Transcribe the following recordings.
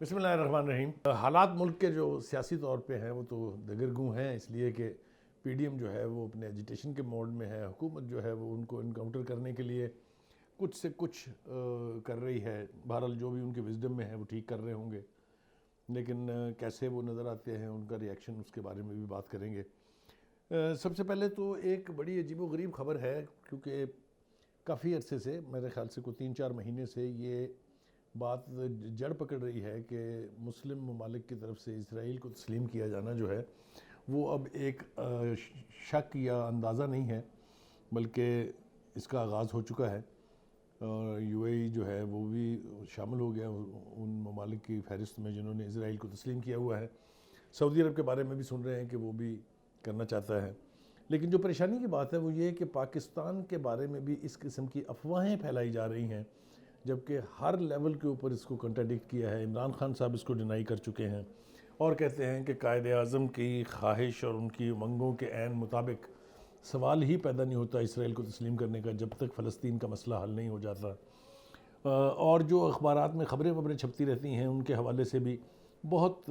بسم اللہ الرحمن الرحیم۔ حالات ملک کے جو سیاسی طور پہ ہیں وہ تو دگرگوں ہیں، اس لیے کہ پی ڈی ایم جو ہے وہ اپنے ایجیٹیشن کے موڈ میں ہے، حکومت جو ہے وہ ان کو انکاؤنٹر کرنے کے لیے کچھ سے کچھ کر رہی ہے۔ بہرحال جو بھی ان کے وزڈم میں ہے وہ ٹھیک کر رہے ہوں گے، لیکن کیسے وہ نظر آتے ہیں، ان کا ریئیکشن، اس کے بارے میں بھی بات کریں گے۔ سب سے پہلے تو ایک بڑی عجیب و غریب خبر ہے، کیونکہ کافی عرصے سے، میرے خیال سے کوئی 3-4 مہینے سے یہ بات جڑ پکڑ رہی ہے کہ مسلم ممالک کی طرف سے اسرائیل کو تسلیم کیا جانا جو ہے وہ اب ایک شک یا اندازہ نہیں ہے، بلکہ اس کا آغاز ہو چکا ہے۔ یو اے ای جو ہے وہ بھی شامل ہو گیا ان ممالک کی فہرست میں جنہوں نے اسرائیل کو تسلیم کیا ہوا ہے۔ سعودی عرب کے بارے میں بھی سن رہے ہیں کہ وہ بھی کرنا چاہتا ہے۔ لیکن جو پریشانی کی بات ہے وہ یہ ہے کہ پاکستان کے بارے میں بھی اس قسم کی افواہیں پھیلائی جا رہی ہیں، جبکہ ہر لیول کے اوپر اس کو کنٹراڈکٹ کیا ہے۔ عمران خان صاحب اس کو ڈینائی کر چکے ہیں اور کہتے ہیں کہ قائد اعظم کی خواہش اور ان کی امنگوں کے عین مطابق سوال ہی پیدا نہیں ہوتا اسرائیل کو تسلیم کرنے کا جب تک فلسطین کا مسئلہ حل نہیں ہو جاتا۔ اور جو اخبارات میں خبریں چھپتی رہتی ہیں ان کے حوالے سے بھی بہت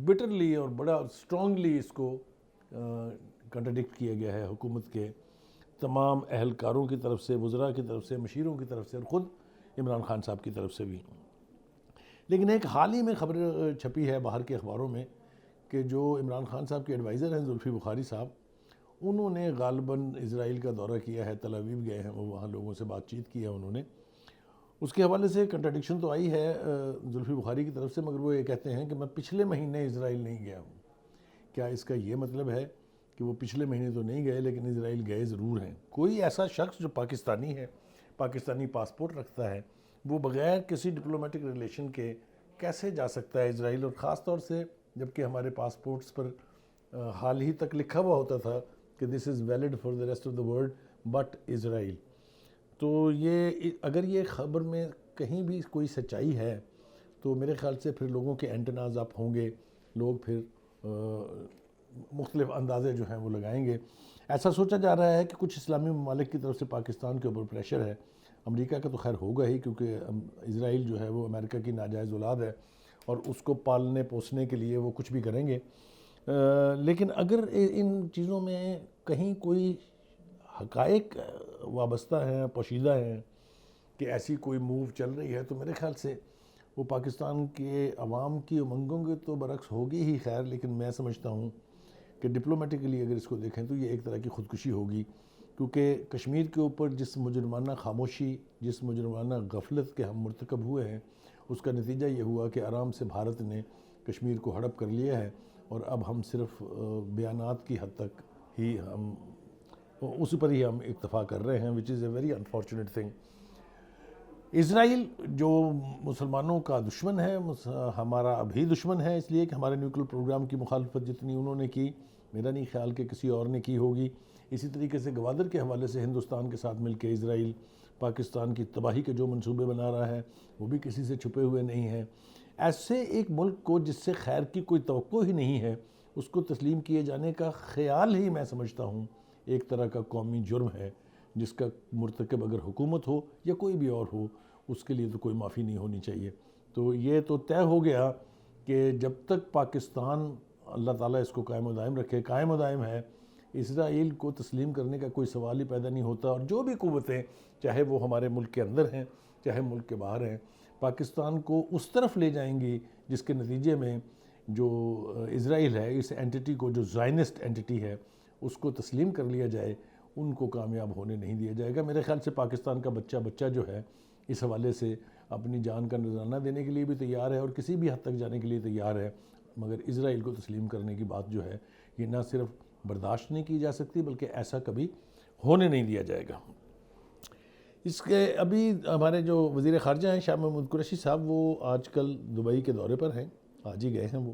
بٹرلی اور بڑا اسٹرانگلی اس کو کنٹراڈکٹ کیا گیا ہے حکومت کے تمام اہلکاروں کی طرف سے، وزراء کی طرف سے، مشیروں کی طرف سے، اور خود عمران خان صاحب کی طرف سے بھی۔ لیکن ایک حال ہی میں خبر چھپی ہے باہر کے اخباروں میں کہ جو عمران خان صاحب کے ایڈوائزر ہیں زلفی بخاری صاحب، انہوں نے غالباً اسرائیل کا دورہ کیا ہے، تل ابیب گئے ہیں، وہ وہاں لوگوں سے بات چیت کی ہے انہوں نے۔ اس کے حوالے سے کنٹراڈکشن تو آئی ہے زلفی بخاری کی طرف سے، مگر وہ یہ کہتے ہیں کہ میں پچھلے مہینے اسرائیل نہیں گیا ہوں۔ کیا اس کا یہ مطلب ہے کہ وہ پچھلے مہینے تو نہیں گئے لیکن اسرائیل گئے ضرور ہیں؟ کوئی ایسا شخص جو پاکستانی ہے، پاکستانی پاسپورٹ رکھتا ہے، وہ بغیر کسی ڈپلومیٹک ریلیشن کے کیسے جا سکتا ہے اسرائیل؟ اور خاص طور سے جبکہ ہمارے پاسپورٹس پر حال ہی تک لکھا ہوا ہوتا تھا کہ this is valid for the rest of the world but Israel. تو یہ اگر یہ خبر میں کہیں بھی کوئی سچائی ہے تو میرے خیال سے پھر لوگوں کے اینٹناز اپ ہوں گے، لوگ پھر مختلف اندازے جو ہیں وہ لگائیں گے۔ ایسا سوچا جا رہا ہے کہ کچھ اسلامی ممالک کی طرف سے پاکستان کے اوپر پریشر ہے۔ امریکہ کا تو خیر ہوگا ہی، کیونکہ اسرائیل جو ہے وہ امریکہ کی ناجائز اولاد ہے اور اس کو پالنے پوسنے کے لیے وہ کچھ بھی کریں گے۔ لیکن اگر ان چیزوں میں کہیں کوئی حقائق وابستہ ہیں، پوشیدہ ہیں کہ ایسی کوئی موو چل رہی ہے، تو میرے خیال سے وہ پاکستان کے عوام کی امنگوں کے تو برعکس ہوگی ہی خیر، لیکن میں سمجھتا ہوں کہ ڈپلومیٹکلی اگر اس کو دیکھیں تو یہ ایک طرح کی خودکشی ہوگی، کیونکہ کشمیر کے اوپر جس مجرمانہ خاموشی، جس مجرمانہ غفلت کے ہم مرتکب ہوئے ہیں، اس کا نتیجہ یہ ہوا کہ آرام سے بھارت نے کشمیر کو ہڑپ کر لیا ہے، اور اب ہم صرف بیانات کی حد تک ہی ہم اسی پر ہی ہم اکتفا کر رہے ہیں، which is a very unfortunate thing۔ اسرائیل جو مسلمانوں کا دشمن ہے، ہمارا ابھی دشمن ہے، اس لیے کہ ہمارے نیوکلیر پروگرام کی مخالفت جتنی انہوں نے کی، میرا نہیں خیال کہ کسی اور نے کی ہوگی۔ اسی طریقے سے گوادر کے حوالے سے ہندوستان کے ساتھ مل کے اسرائیل پاکستان کی تباہی کے جو منصوبے بنا رہا ہے وہ بھی کسی سے چھپے ہوئے نہیں ہیں۔ ایسے ایک ملک کو جس سے خیر کی کوئی توقع ہی نہیں ہے، اس کو تسلیم کیے جانے کا خیال ہی میں سمجھتا ہوں ایک طرح کا قومی جرم ہے، جس کا مرتکب اگر حکومت ہو یا کوئی بھی اور ہو، اس کے لیے تو کوئی معافی نہیں ہونی چاہیے۔ تو یہ تو طے ہو گیا کہ جب تک پاکستان، اللہ تعالیٰ اس کو قائم و دائم رکھے، قائم و دائم ہے، اسرائیل کو تسلیم کرنے کا کوئی سوال ہی پیدا نہیں ہوتا۔ اور جو بھی قوتیں، چاہے وہ ہمارے ملک کے اندر ہیں چاہے ملک کے باہر ہیں، پاکستان کو اس طرف لے جائیں گی جس کے نتیجے میں جو اسرائیل ہے، اس اینٹی کو، جو زائنسٹ اینٹی ہے، اس کو تسلیم کر لیا جائے، ان کو کامیاب ہونے نہیں دیا جائے گا۔ میرے خیال سے پاکستان کا بچہ جو ہے اس حوالے سے اپنی جان کا نذرانہ دینے کے لیے بھی تیار ہے اور کسی بھی حد تک جانے کے لیے تیار ہے، مگر اسرائیل کو تسلیم کرنے کی بات جو ہے یہ نہ صرف برداشت نہیں کی جا سکتی بلکہ ایسا کبھی ہونے نہیں دیا جائے گا۔ اس کے ابھی ہمارے جو وزیر خارجہ ہیں شاہ محمود قریشی صاحب، وہ آج کل دبئی کے دورے پر ہیں، آج ہی گئے ہیں، وہ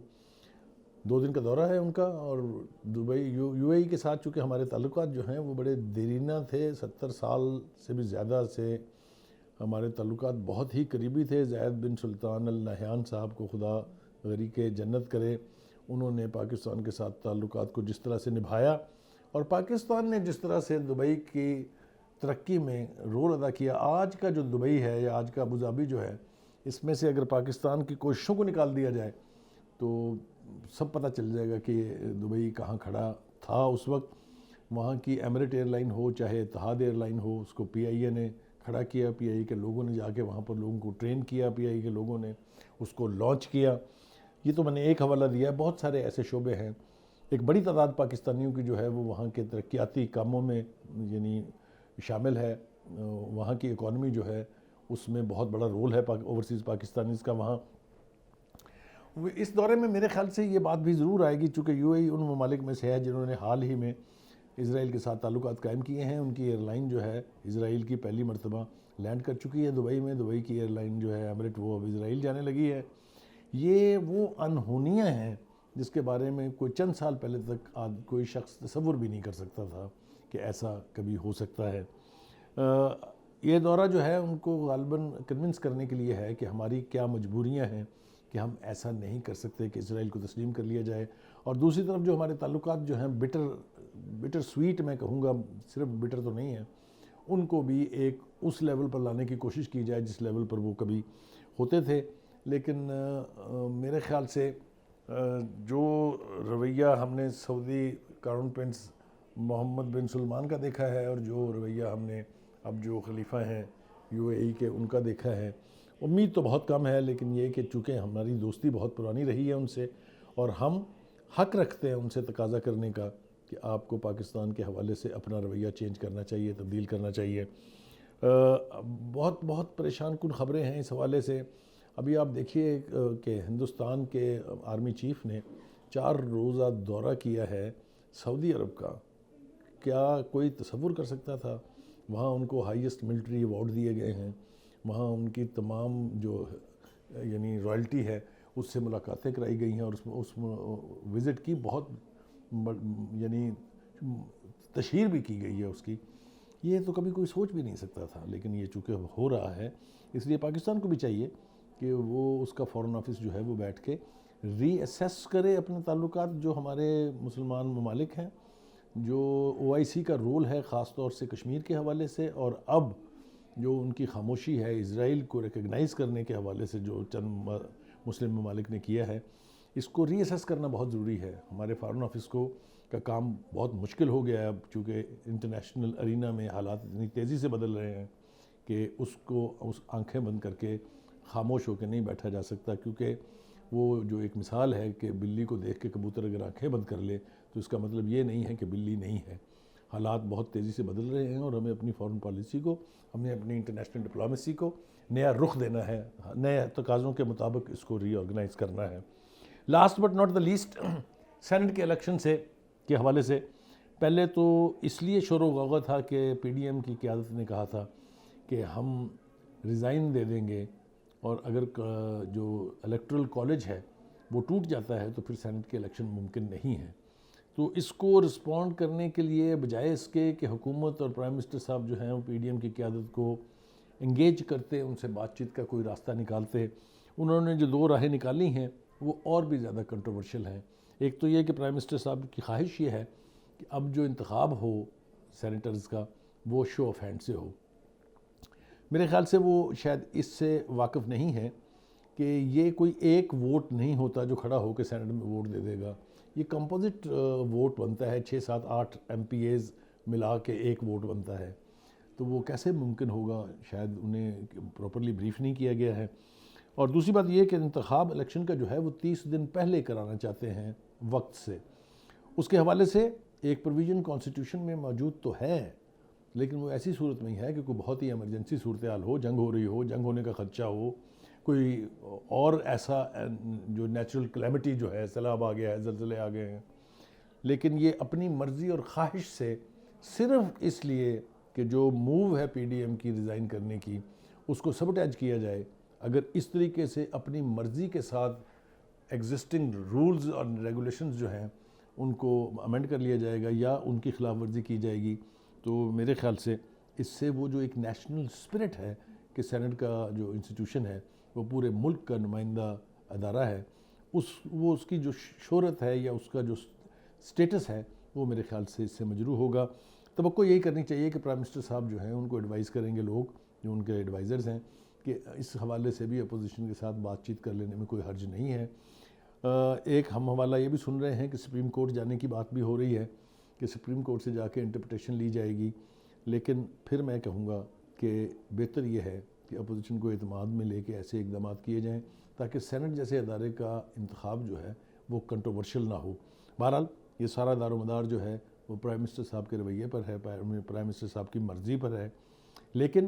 2 دن کا دورہ ہے ان کا۔ اور دبئی یو اے ای کے ساتھ چونکہ ہمارے تعلقات جو ہیں وہ بڑے دیرینہ تھے، 70 سال سے بھی زیادہ سے ہمارے تعلقات بہت ہی قریبی تھے۔ زید بن سلطان ال نہیان صاحب کو خدا غریق جنت کرے، انہوں نے پاکستان کے ساتھ تعلقات کو جس طرح سے نبھایا اور پاکستان نے جس طرح سے دبئی کی ترقی میں رول ادا کیا، آج کا جو دبئی ہے یا آج کا ابوظہبی جو ہے، اس میں سے اگر پاکستان کی کوششوں کو نکال دیا جائے تو سب پتہ چل جائے گا کہ دبئی کہاں کھڑا تھا اس وقت. وہاں کی ایمریٹ ایئر لائن ہو چاہے اتحاد ایئر لائن ہو، اس کو پی آئی اے نے کھڑا کیا، پی آئی اے کے لوگوں نے جا کے وہاں پر لوگوں کو ٹرین کیا، پی آئی اے کے لوگوں نے اس کو لانچ کیا. یہ تو میں نے ایک حوالہ دیا ہے، بہت سارے ایسے شعبے ہیں. ایک بڑی تعداد پاکستانیوں کی جو ہے وہ وہاں کے ترقیاتی کاموں میں یعنی شامل ہے. وہاں کی اکانومی جو ہے اس میں بہت بڑا رول ہے اوورسیز پاکستانیز کا وہاں. اس دورے میں میرے خیال سے یہ بات بھی ضرور آئے گی، چونکہ یو اے ای ان ممالک میں سے ہے جنہوں نے حال ہی میں اسرائیل کے ساتھ تعلقات قائم کیے ہیں. ان کی ایئر لائن جو ہے اسرائیل کی پہلی مرتبہ لینڈ کر چکی ہے دبئی میں. دبئی کی ایئر لائن جو ہے ایمریٹ وہ اب اسرائیل جانے لگی ہے. یہ وہ انہونیاں ہیں جس کے بارے میں کوئی چند سال پہلے تک کوئی شخص تصور بھی نہیں کر سکتا تھا کہ ایسا کبھی ہو سکتا ہے. یہ دورہ جو ہے ان کو غالباً کنونس کرنے کے لیے ہے کہ ہماری کیا مجبوریاں ہیں کہ ہم ایسا نہیں کر سکتے کہ اسرائیل کو تسلیم کر لیا جائے. اور دوسری طرف جو ہمارے تعلقات جو ہیں بٹر سویٹ میں کہوں گا، صرف بٹر تو نہیں ہے، ان کو بھی ایک اس لیول پر لانے کی کوشش کی جائے جس لیول پر وہ کبھی ہوتے تھے. لیکن میرے خیال سے جو رویہ ہم نے سعودی کراؤن پرنس محمد بن سلمان کا دیکھا ہے اور جو رویہ ہم نے اب جو خلیفہ ہیں یو اے ای کے ان کا دیکھا ہے، امید تو بہت کم ہے. لیکن یہ کہ چونکہ ہماری دوستی بہت پرانی رہی ہے ان سے اور ہم حق رکھتے ہیں ان سے تقاضا کرنے کا کہ آپ کو پاکستان کے حوالے سے اپنا رویہ چینج کرنا چاہیے، تبدیل کرنا چاہیے. بہت پریشان کن خبریں ہیں اس حوالے سے. ابھی آپ دیکھیے کہ ہندوستان کے آرمی چیف نے 4 روزہ دورہ کیا ہے سعودی عرب کا. کیا کوئی تصور کر سکتا تھا؟ وہاں ان کو ہائیسٹ ملٹری ایوارڈ دیے گئے ہیں، وہاں ان کی تمام جو یعنی رائلٹی ہے اس سے ملاقاتیں کرائی گئی ہیں اور اس وزٹ کی بہت یعنی تشہیر بھی کی گئی ہے اس کی. یہ تو کبھی کوئی سوچ بھی نہیں سکتا تھا، لیکن یہ چونکہ ہو رہا ہے اس لیے پاکستان کو بھی چاہیے کہ وہ اس کا فارن آفس جو ہے وہ بیٹھ کے ری اسیس کرے اپنے تعلقات جو ہمارے مسلمان ممالک ہیں، جو او آئی سی کا رول ہے خاص طور سے کشمیر کے حوالے سے، اور اب جو ان کی خاموشی ہے اسرائیل کو ریکگنائز کرنے کے حوالے سے جو چند مسلم ممالک نے کیا ہے، اس کو ری اسیس کرنا بہت ضروری ہے. ہمارے فارن آفس کا کام بہت مشکل ہو گیا ہے اب، چونکہ انٹرنیشنل ارینا میں حالات اتنی تیزی سے بدل رہے ہیں کہ اس آنکھیں بند کر کے خاموش ہو کے نہیں بیٹھا جا سکتا. کیونکہ وہ جو ایک مثال ہے کہ بلی کو دیکھ کے کبوتر اگر آنکھیں بند کر لے تو اس کا مطلب یہ نہیں ہے کہ بلی نہیں ہے. حالات بہت تیزی سے بدل رہے ہیں اور ہمیں اپنی فارن پالیسی کو، ہمیں اپنی انٹرنیشنل ڈپلومیسی کو نیا رخ دینا ہے، نئے تقاضوں کے مطابق اس کو ری آرگنائز کرنا ہے. Last but not the least, senate کے الیکشن کے حوالے سے پہلے تو اس لیے شور و غوغا تھا کہ پی ڈی ایم کی قیادت نے کہا تھا کہ ہم ریزائن دے دیں گے اور اگر جو الیکٹرل کالج ہے وہ ٹوٹ جاتا ہے تو پھر سینٹ کے الیکشن ممکن نہیں ہے. تو اس کو رسپونڈ کرنے کے لیے بجائے اس کے کہ حکومت اور پرائم منسٹر صاحب جو ہیں وہ پی ڈی ایم کی قیادت کو انگیج کرتے، ان سے بات چیت کا کوئی راستہ نکالتے، انہوں نے جو 2 راہیں نکالی ہیں وہ اور بھی زیادہ کنٹروورشل ہیں. ایک تو یہ کہ پرائم منسٹر صاحب کی خواہش یہ ہے کہ اب جو انتخاب ہو سینیٹرز کا وہ شو آف ہینڈ سے ہو. میرے خیال سے وہ شاید اس سے واقف نہیں ہے کہ یہ کوئی ایک ووٹ نہیں ہوتا جو کھڑا ہو کے سینٹ میں ووٹ دے دے گا. یہ کمپوزٹ ووٹ بنتا ہے، 6 7 8 ایم پی ایز ملا کے ایک ووٹ بنتا ہے. تو وہ کیسے ممکن ہوگا؟ شاید انہیں پراپرلی بریف نہیں کیا گیا ہے. اور دوسری بات یہ کہ انتخاب الیکشن کا جو ہے وہ 30 دن پہلے کرانا چاہتے ہیں وقت سے. اس کے حوالے سے ایک پروویژن کانسٹیٹیوشن میں موجود تو ہے، لیکن وہ ایسی صورت میں ہے کہ کوئی بہت ہی ایمرجنسی صورتحال ہو، جنگ ہو رہی ہو، جنگ ہونے کا خدشہ ہو، کوئی اور ایسا جو نیچرل کلیمٹی جو ہے، سیلاب آ گیا ہے، زلزلے آ گئے ہیں. لیکن یہ اپنی مرضی اور خواہش سے صرف اس لیے کہ جو موو ہے پی ڈی ایم کی ریزائن کرنے کی اس کو سبوٹیج کیا جائے، اگر اس طریقے سے اپنی مرضی کے ساتھ ایگزسٹنگ رولز اور ریگولیشنز جو ہیں ان کو امینڈ کر لیا جائے گا یا ان کی خلاف ورزی کی جائے گی، تو میرے خیال سے اس سے وہ جو ایک نیشنل اسپرٹ ہے کہ سینٹ کا جو انسٹیٹیوشن ہے وہ پورے ملک کا نمائندہ ادارہ ہے، اس کی جو شہرت ہے یا اس کا جو سٹیٹس ہے وہ میرے خیال سے اس سے مجروح ہوگا. توقع یہی کرنی چاہیے کہ پرائم منسٹر صاحب جو ہیں ان کو ایڈوائز کریں گے لوگ جو ان کے ایڈوائزرز ہیں کہ اس حوالے سے بھی اپوزیشن کے ساتھ بات چیت کر لینے میں کوئی حرج نہیں ہے۔ ایک ہم حوالہ یہ بھی سن رہے ہیں کہ سپریم کورٹ جانے کی بات بھی ہو رہی ہے کہ سپریم کورٹ سے جا کے انٹرپریٹیشن لی جائے گی، لیکن پھر میں کہوں گا کہ بہتر یہ ہے کہ اپوزیشن کو اعتماد میں لے کے ایسے اقدامات کیے جائیں تاکہ سینٹ جیسے ادارے کا انتخاب جو ہے وہ کنٹروورشل نہ ہو۔ بہرحال یہ سارا دار و مدار جو ہے وہ پرائم منسٹر صاحب کے رویے پر ہے، پرائم منسٹر صاحب کی مرضی پر ہے، لیکن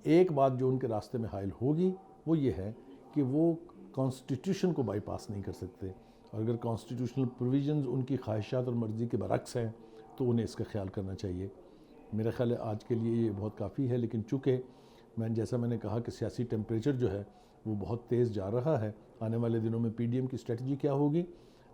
ایک بات جو ان کے راستے میں حائل ہوگی وہ یہ ہے کہ وہ کانسٹیٹیوشن کو بائی پاس نہیں کر سکتے، اور اگر کانسٹیٹیوشنل پروویژنز ان کی خواہشات اور مرضی کے برعکس ہیں تو انہیں اس کا خیال کرنا چاہیے۔ میرا خیال ہے آج کے لیے یہ بہت کافی ہے، لیکن چونکہ جیسا میں نے کہا کہ سیاسی ٹیمپریچر جو ہے وہ بہت تیز جا رہا ہے، آنے والے دنوں میں پی ڈی ایم کی اسٹریٹجی کیا ہوگی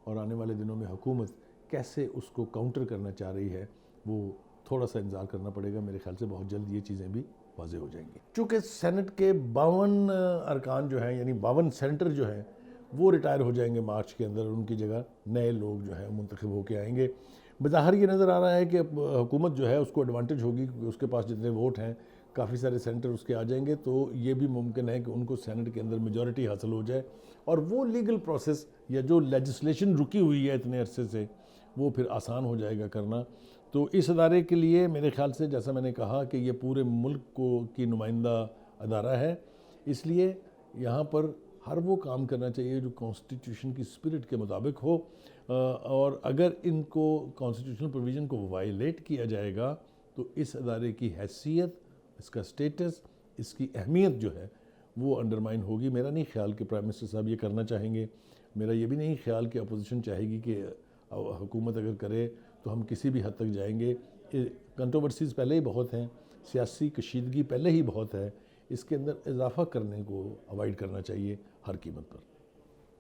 اور آنے والے دنوں میں حکومت کیسے اس کو کاؤنٹر کرنا چاہ رہی ہے، وہ تھوڑا سا انتظار کرنا پڑے گا۔ میرے خیال سے بہت جلد یہ چیزیں بھی واضح ہو جائیں گی۔ چونکہ سینٹ کے 52 ارکان جو ہیں، یعنی 52 سینیٹر جو ہیں وہ ریٹائر ہو جائیں گے مارچ کے اندر، ان کی جگہ نئے لوگ جو ہیں منتخب ہو کے آئیں گے۔ بظاہر یہ نظر آ رہا ہے کہ حکومت جو ہے اس کو ایڈوانٹیج ہوگی کیونکہ اس کے پاس جتنے ووٹ ہیں کافی سارے سینیٹر اس کے آ جائیں گے، تو یہ بھی ممکن ہے کہ ان کو سینٹ کے اندر میجورٹی حاصل ہو جائے اور وہ لیگل پروسیس یا جو لیجسلیشن رکی ہوئی ہے اتنے عرصے سے وہ پھر آسان ہو جائے گا کرنا۔ تو اس ادارے کے لیے میرے خیال سے جیسا میں نے کہا کہ یہ پورے ملک کی نمائندہ ادارہ ہے، اس لیے یہاں پر ہر وہ کام کرنا چاہیے جو کانسٹیٹیوشن کی اسپرٹ کے مطابق ہو، اور اگر ان کو کانسٹیٹیوشنل پروویژن کو وائلیٹ کیا جائے گا تو اس ادارے کی حیثیت، اس کا سٹیٹس، اس کی اہمیت جو ہے وہ انڈرمائن ہوگی۔ میرا نہیں خیال کہ پرائم منسٹر صاحب یہ کرنا چاہیں گے، میرا یہ بھی نہیں خیال کہ اپوزیشن چاہے گی کہ حکومت اگر کرے تو ہم کسی بھی حد تک جائیں گے۔ کنٹروورسیز پہلے ہی بہت ہیں، سیاسی کشیدگی پہلے ہی بہت ہے، اس کے اندر اضافہ کرنے کو اوائڈ کرنا چاہیے ہر قیمت پر۔